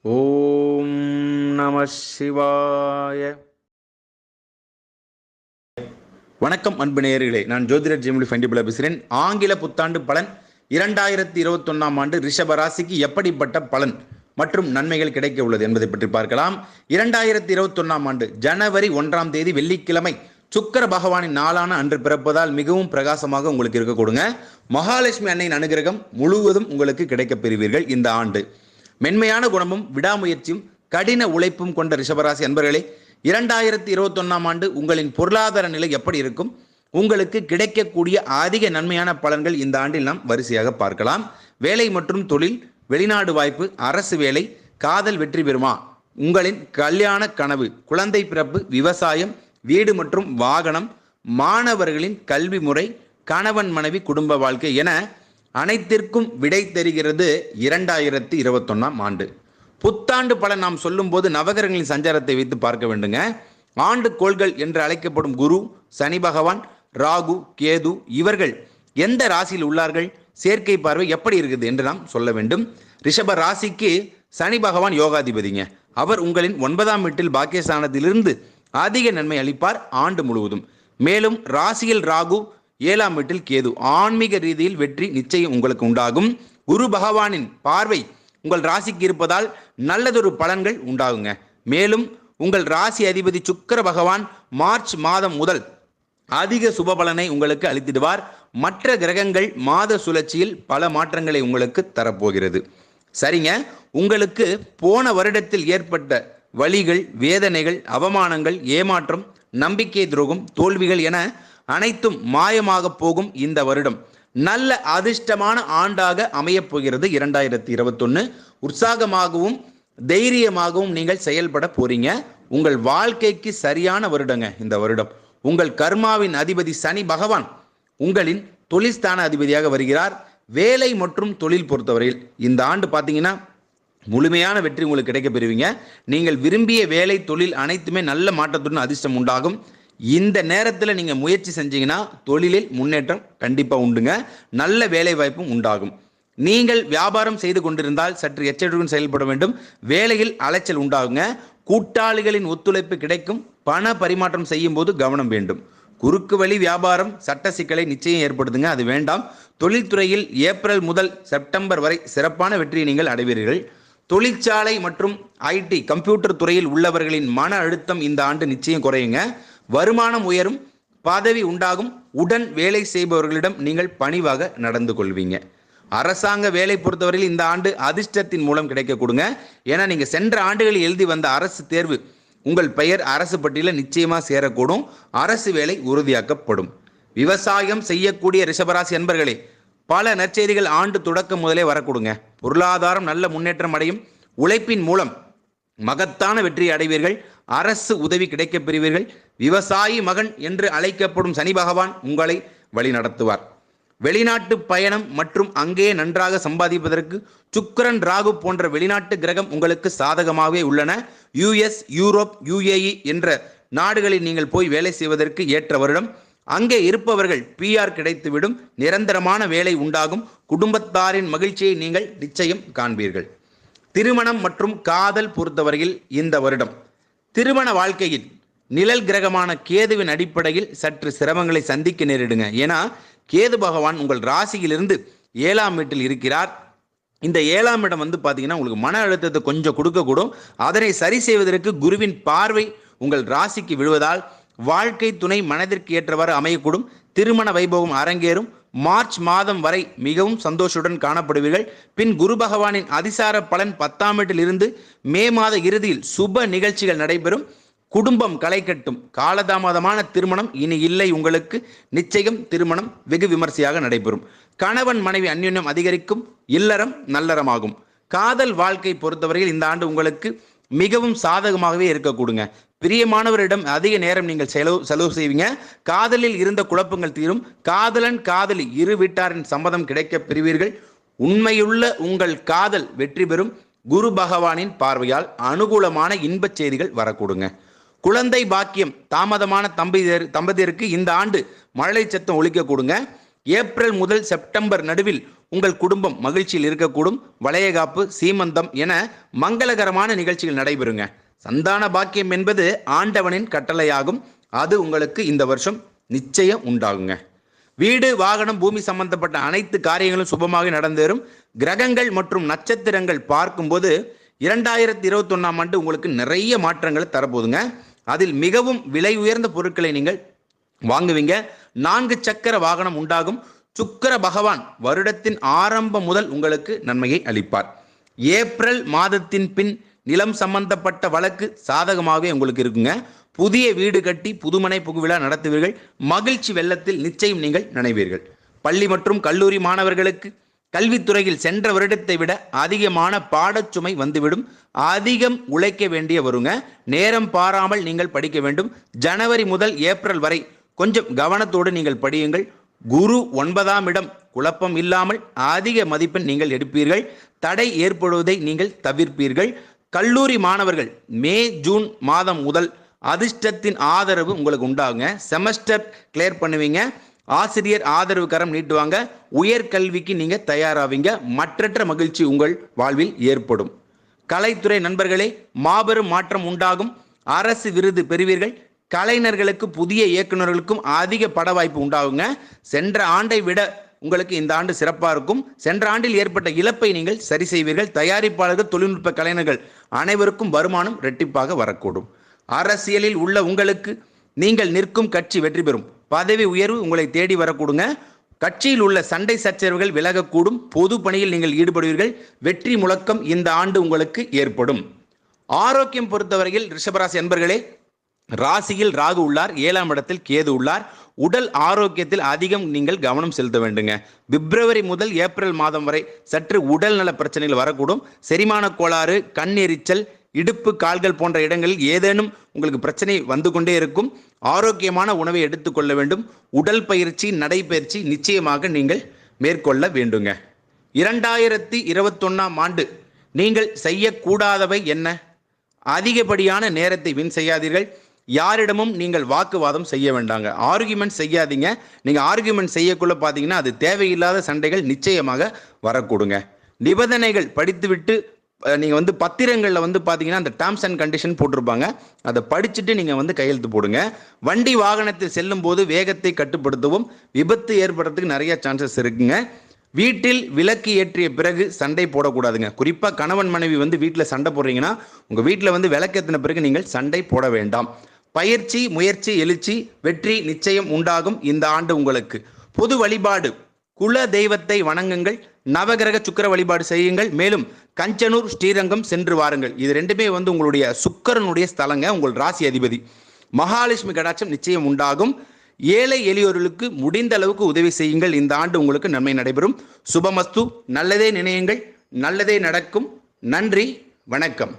ஓம் நம சிவாய. வணக்கம் அன்பு நேயர்களே, நான் ஜோதிடர் ஜெமிலி ஃபண்டிபுலா பேசுகிறேன். ஆங்கில புத்தாண்டு பலன் 2021 ஆண்டு ரிஷப ராசிக்கு எப்படிப்பட்ட பலன் மற்றும் நன்மைகள் கிடைக்க உள்ளது என்பதை பற்றி பார்க்கலாம். 2021 ஆண்டு ஜனவரி 1ஆம் தேதி வெள்ளிக்கிழமை சுக்கிர பகவானின் நாளான அன்று பிறப்பதால் மிகவும் பிரகாசமாக உங்களுக்கு இருக்க கொடுங்க. மகாலட்சுமி அன்னையின் அனுகிரகம் முழுவதும் உங்களுக்கு கிடைக்கப் பெறுவீர்கள். இந்த ஆண்டு மென்மையான குணமும் விடாமுயற்சியும் கடின உழைப்பும் கொண்ட ரிஷபராசி அன்பர்களே, 2021 ஆண்டு உங்களின் பொருளாதார நிலை எப்படி இருக்கும், உங்களுக்கு கிடைக்கக்கூடிய அதிக நன்மையான பலன்கள் இந்த ஆண்டில் நாம் வரிசையாக பார்க்கலாம். வேலை மற்றும் தொழில், வெளிநாடு வாய்ப்பு, அரசு வேலை, காதல் வெற்றி பெறுமா, உங்களின் கல்யாண கனவு, குழந்தை பிறப்பு, விவசாயம், வீடு மற்றும் வாகனம், மாணவர்களின் கல்வி முறை, கணவன் மனைவி குடும்ப வாழ்க்கை என அனைத்திற்கும் விடை தெரிகிறது 2021 ஆண்டு. புத்தாண்டு பலன் நாம் சொல்லும் போது நவகிரகங்களின் சஞ்சாரத்தை வைத்து பார்க்க வேண்டுங்க. ஆண்டு கோள்கள் என்று அழைக்கப்படும் குரு, சனி பகவான், ராகு, கேது இவர்கள் எந்த ராசியில் உள்ளார்கள், சேர்க்கை பார்வை எப்படி இருக்குது என்று நாம் சொல்ல வேண்டும். ரிஷப ராசிக்கு சனி பகவான் யோகாதிபதிங்க. அவர் உங்களின் 9ஆம் வீட்டில் பாக்கியஸ்தானத்திலிருந்து அதிக நன்மை அளிப்பார் ஆண்டு முழுவதும். மேலும் ராசியில் ராகு, 7ஆம் வீட்டில் கேது, ஆன்மீக ரீதியில் வெற்றி நிச்சயம் உங்களுக்கு உண்டாகும். குரு பகவானின் பார்வை உங்கள் ராசிக்கு இருப்பதால் நல்லதொரு பலன்கள் உண்டாகுங்க. மேலும் உங்கள் ராசி அதிபதி சுக்கிர பகவான் மார்ச் மாதம் முதல் அதிக சுப பலனை உங்களுக்கு அளித்திடுவார். மற்ற கிரகங்கள் மாத சுழற்சியில் பல மாற்றங்களை உங்களுக்கு தரப்போகிறது. சரிங்க, உங்களுக்கு போன வருடத்தில் ஏற்பட்ட வலிகள், வேதனைகள், அவமானங்கள், ஏமாற்றம், நம்பிக்கை துரோகம், தோல்விகள் என அனைத்தும் மாயமாக போகும். இந்த வருடம் நல்ல அதிர்ஷ்டமான ஆண்டாக அமையப் போகிறது. 2021 உற்சாகமாகவும் தைரியமாகவும் நீங்கள் செயல்பட போறீங்க. உங்கள் வாழ்க்கைக்கு சரியான வருடங்க இந்த வருடம். உங்கள் கர்மாவின் அதிபதி சனி பகவான் உங்களின் தொழில்ஸ்தான அதிபதியாக வருகிறார். வேலை மற்றும் தொழில் பொறுத்தவரையில் இந்த ஆண்டு பார்த்தீங்கன்னா முழுமையான வெற்றி உங்களுக்கு கிடைக்க பெறுவீங்க. நீங்கள் விரும்பிய வேலை, தொழில் அனைத்துமே நல்ல மாற்றத்துடன் அதிர்ஷ்டம் உண்டாகும். இந்த நேரத்தில் நீங்கள் முயற்சி செஞ்சீங்கன்னா தொழிலில் முன்னேற்றம் கண்டிப்பாக உண்டுங்க. நல்ல வேலை வாய்ப்பும் உண்டாகும். நீங்கள் வியாபாரம் செய்து கொண்டிருந்தால் சற்று எச்சரிக்கையுடன் செயல்பட வேண்டும். வேலையில் அலைச்சல் உண்டாகுங்க. கூட்டாளிகளின் ஒத்துழைப்பு கிடைக்கும். பண பரிமாற்றம் செய்யும் போது கவனம் வேண்டும். குறுக்கு வழி வியாபாரம் சட்ட சிக்கலை நிச்சயம் ஏற்படுத்துங்க, அது வேண்டாம். தொழில்துறையில் ஏப்ரல் முதல் செப்டம்பர் வரை சிறப்பான வெற்றியை நீங்கள் அடைவீர்கள். தொழிற்சாலை மற்றும் ஐடி கம்ப்யூட்டர் துறையில் உள்ளவர்களின் மன அழுத்தம் இந்த ஆண்டு நிச்சயம் குறையுங்க. வருமானம் உயரும், பதவி உண்டாகும். உடன் வேலை செய்பவர்களிடம் நீங்கள் பணிவாக நடந்து கொள்வீங்க. அரசாங்க வேலை பொறுத்தவரையில் இந்த ஆண்டு அதிர்ஷ்டத்தின் மூலம் கிடைக்க கொடுங்க. ஏன்னா நீங்கள் சென்ற ஆண்டுகளில் எழுதி வந்த அரசு தேர்வு உங்கள் பெயர் அரசு பட்டியலில் நிச்சயமாக சேரக்கூடும். அரசு வேலை உறுதியாக்கப்படும். விவசாயம் செய்யக்கூடிய ரிஷபராசி அன்பர்களே, பல நற்செய்திகள் ஆண்டு தொடக்கம் முதலே வரக்கூடுங்க. பொருளாதாரம் நல்ல முன்னேற்றம் அடையும். உழைப்பின் மூலம் மகத்தான வெற்றியை அடைவீர்கள். அரசு உதவி கிடைக்கப் பெறுவீர்கள். விவசாயி மகன் என்று அழைக்கப்படும் சனி பகவான் உங்களை வழி நடத்துவார். வெளிநாட்டு பயணம் மற்றும் அங்கே நன்றாக சம்பாதிப்பதற்கு சுக்கிரன், ராகு போன்ற வெளிநாட்டு கிரகம் உங்களுக்கு சாதகமாகவே உள்ளன. யுஎஸ், யூரோப், யுஏஇ என்ற நாடுகளில் நீங்கள் போய் வேலை செய்வதற்கு ஏற்ற வருடம். அங்கே இருப்பவர்கள் PR கிடைத்துவிடும். நிரந்தரமான வேலை உண்டாகும். குடும்பத்தாரின் மகிழ்ச்சியை நீங்கள் நிச்சயம் காண்பீர்கள். திருமணம் மற்றும் காதல் பொறுத்தவரையில் இந்த வருடம் திருமண வாழ்க்கையில் நிழல் கிரகமான கேதுவின் அடிப்படையில் சற்று சிரமங்களை சந்திக்க நேரிடுங்க. ஏன்னா கேது பகவான் உங்கள் ராசியிலிருந்து 7ஆம் வீட்டில் இருக்கிறார். இந்த 7ஆம் இடம் பார்த்தீங்கன்னா உங்களுக்கு மன அழுத்தத்தை கொஞ்சம் கொடுக்கக்கூடும். அதனை சரி செய்வதற்கு குருவின் பார்வை உங்கள் ராசிக்கு விழுவதால் வாழ்க்கை துணை மனதிற்கு ஏற்றவாறு அமையக்கூடும். திருமண வைபவம் அரங்கேறும். மார்ச் மாதம் வரை மிகவும் சந்தோஷத்துடன் காணப்படுவீர்கள். பின் குரு பகவானின் அதிசார பலன் 10ஆம் வீட்டில் இருந்து மே மாத இறுதியில் சுப நிகழ்ச்சிகள் நடைபெறும். குடும்பம் களை கட்டும். காலதாமதமான திருமணம் இனி இல்லை. உங்களுக்கு நிச்சயம் திருமணம் வெகு விமர்சையாக நடைபெறும். கணவன் மனைவி அந்யோன்யம் அதிகரிக்கும். இல்லறம் நல்லறமாகும். காதல் வாழ்க்கை பொறுத்தவரையில் இந்த ஆண்டு உங்களுக்கு மிகவும் சாதகமாகவே இருக்கக்கூடுங்க. பிரியமானவரிடம் அதிக நேரம் நீங்கள் செலவு செய்வீங்க. காதலில் இருந்த குழப்பங்கள் தீரும். காதலன் காதலி இரு வீட்டாரின் சம்மதம் கிடைக்க பெறுவீர்கள். உண்மையுள்ள உங்கள் காதல் வெற்றி பெறும். குரு பகவானின் பார்வையால் அனுகூலமான இன்பச் செய்திகள் வரக்கூடுங்க. குழந்தை பாக்கியம் தாமதமான தம்பதியருக்கு இந்த ஆண்டு மழலை சத்தம் ஒலிக்க கொடுங்க. ஏப்ரல் முதல் செப்டம்பர் நடுவில் உங்கள் குடும்பம் மகிழ்ச்சியில் இருக்கக்கூடும். வளையகாப்பு, சீமந்தம் என மங்களகரமான நிகழ்ச்சிகள் நடைபெறுங்க. சந்தான பாக்கியம் என்பது ஆண்டவனின் கட்டளையாகும். அது உங்களுக்கு இந்த வருஷம் நிச்சயம் உண்டாகுங்க. வீடு, வாகனம், பூமி சம்பந்தப்பட்ட அனைத்து காரியங்களும் சுபமாக நடந்தேறும். கிரகங்கள் மற்றும் நட்சத்திரங்கள் பார்க்கும்போது 2021ஆம் ஆண்டு உங்களுக்கு நிறைய மாற்றங்களை தரப்போதுங்க. அதில் மிகவும் விலை உயர்ந்த பொருட்களை நீங்கள் வாங்குவீங்க. 4 சக்கர வாகனம் உண்டாகும். சுக்கிர பகவான் வருடத்தின் ஆரம்பம் முதல் உங்களுக்கு நன்மையை அளிப்பார். ஏப்ரல் மாதத்தின் பின் நிலம் சம்பந்தப்பட்ட வழக்கு சாதகமாகவே உங்களுக்கு இருக்குங்க. புதிய வீடு கட்டி புதுமனை புகுவிழா நடத்துவீர்கள். மகிழ்ச்சி வெள்ளத்தில் நிச்சயம் நீங்கள் நினைவீர்கள். பள்ளி மற்றும் கல்லூரி மாணவர்களுக்கு கல்வித்துறையில் சென்ற வருடத்தை விட அதிகமான பாடச்சுமை வந்துவிடும். அதிகம் உழைக்க வேண்டிய வருங்க. நேரம் பாராமல் நீங்கள் படிக்க வேண்டும். ஜனவரி முதல் ஏப்ரல் வரை கொஞ்சம் கவனத்தோடு நீங்கள் படியுங்கள். குரு 9ஆம் இடம். குழப்பம் இல்லாமல் அதிக மதிப்பெண் நீங்கள் எடுப்பீர்கள். தடை ஏற்படுவதை நீங்கள் தவிர்ப்பீர்கள். கல்லூரி மாணவர்கள் மே ஜூன் மாதம் முதல் அதிர்ஷ்டத்தின் ஆதரவு உங்களுக்கு உண்டாகுங்க. செமஸ்டர் கிளியர் பண்ணுவீங்க. ஆசிரியர் ஆதரவு கரம் நீட்டுவாங்க. உயர்கல்விக்கு நீங்க தயாராவீங்க. மற்றற்ற மகிழ்ச்சி உங்கள் வாழ்வில் ஏற்படும். கலைத்துறை நண்பர்களே, மாபெரும் மாற்றம் உண்டாகும். அரசு விருது பெறுவீர்கள். கலைஞர்களுக்கு, புதிய இயக்குநர்களுக்கும் அதிக பட வாய்ப்பு உண்டாகுங்க. சென்ற ஆண்டை விட உங்களுக்கு இந்த ஆண்டு சிறப்பாக இருக்கும். சென்ற ஆண்டில் ஏற்பட்ட இழப்பை நீங்கள் சரி செய்வீர்கள். தயாரிப்பாளர்கள், தொழில்நுட்ப கலைஞர்கள் அனைவருக்கும் வருமானம் இரட்டிப்பாக வரக்கூடும். அரசியலில் உள்ள உங்களுக்கு நீங்கள் நிற்கும் கட்சி வெற்றி பெறும். பதவி உயர்வு உங்களை தேடி வரக்கூடுங்க. கட்சியில் உள்ள சண்டை சச்சரவுகள் விலகக்கூடும். பொது பணியில் நீங்கள் ஈடுபடுவீர்கள். வெற்றி முழக்கம் இந்த ஆண்டு உங்களுக்கு ஏற்படும். ஆரோக்கியம் பொறுத்தவரையில் ரிஷபராசி அன்பர்களே, ராசியில் ராகு உள்ளார், 7ஆம் இடத்தில் கேது உள்ளார். உடல் ஆரோக்கியத்தில் அதிகம் நீங்கள் கவனம் செலுத்த வேண்டுங்க. பிப்ரவரி முதல் ஏப்ரல் மாதம் வரை சற்று உடல் நல பிரச்சனைகள் வரக்கூடும். செரிமான கோளாறு, கண் எரிச்சல், இடுப்பு, கால்கள் போன்ற இடங்களில் ஏதேனும் உங்களுக்கு பிரச்சனை வந்து கொண்டே இருக்கும். ஆரோக்கியமான உணவை எடுத்துக்கொள்ள வேண்டும். உடல் பயிற்சி, நடைபயிற்சி நிச்சயமாக நீங்கள் மேற்கொள்ள வேண்டுங்க. 2021ஆம் ஆண்டு நீங்கள் செய்யக்கூடாதவை என்ன? அதிகப்படியான நேரத்தை வீண் செய்யாதீர்கள். யாரிடமும் நீங்கள் வாக்குவாதம் செய்ய வேண்டாங்க. ஆர்கியூமெண்ட் செய்யாதீங்க. நீங்கள் ஆர்கியூமெண்ட் செய்யக்குள்ள பார்த்தீங்கன்னா அது தேவையில்லாத சண்டைகள் நிச்சயமாக வரக்கூடுங்க. நிபந்தனைகள் படித்துவிட்டு நீங்கள் பத்திரங்களில் பார்த்தீங்கன்னா அந்த டேர்ம்ஸ் அண்ட் கண்டிஷன் போட்டிருப்பாங்க. அதை படிச்சுட்டு நீங்கள் கையெழுத்து போடுங்க. வண்டி வாகனத்தில் செல்லும் போது வேகத்தை கட்டுப்படுத்தவும். விபத்து ஏற்படுறதுக்கு நிறைய சான்சஸ் இருக்குங்க. வீட்டில் விளக்கு ஏற்றிய பிறகு சண்டை போடக்கூடாதுங்க. குறிப்பாக கணவன் மனைவி வீட்டில் சண்டை போடுறீங்கன்னா உங்கள் வீட்டில் விளக்கேற்றின பிறகு நீங்கள் சண்டை போட வேண்டாம். பயிற்சி, முயற்சி, எழுச்சி, வெற்றி நிச்சயம் உண்டாகும் இந்த ஆண்டு உங்களுக்கு. பொது வழிபாடு, குல தெய்வத்தை வணங்குங்கள். நவகிரக சுக்கிர வழிபாடு செய்யுங்கள். மேலும் கஞ்சனூர், ஸ்ரீரங்கம் சென்று வாருங்கள். இது ரெண்டுமே உங்களுடைய சுக்கிரனுடைய ஸ்தலங்க. உங்கள் ராசி அதிபதி. மகாலட்சுமி கடாட்சம் நிச்சயம் உண்டாகும். ஏழை எளியோர்களுக்கு முடிந்த அளவுக்கு உதவி செய்யுங்கள். இந்த ஆண்டு உங்களுக்கு நன்மை நடைபெறும். சுபமஸ்து. நல்லதே நினையுங்கள், நல்லதே நடக்கும். நன்றி, வணக்கம்.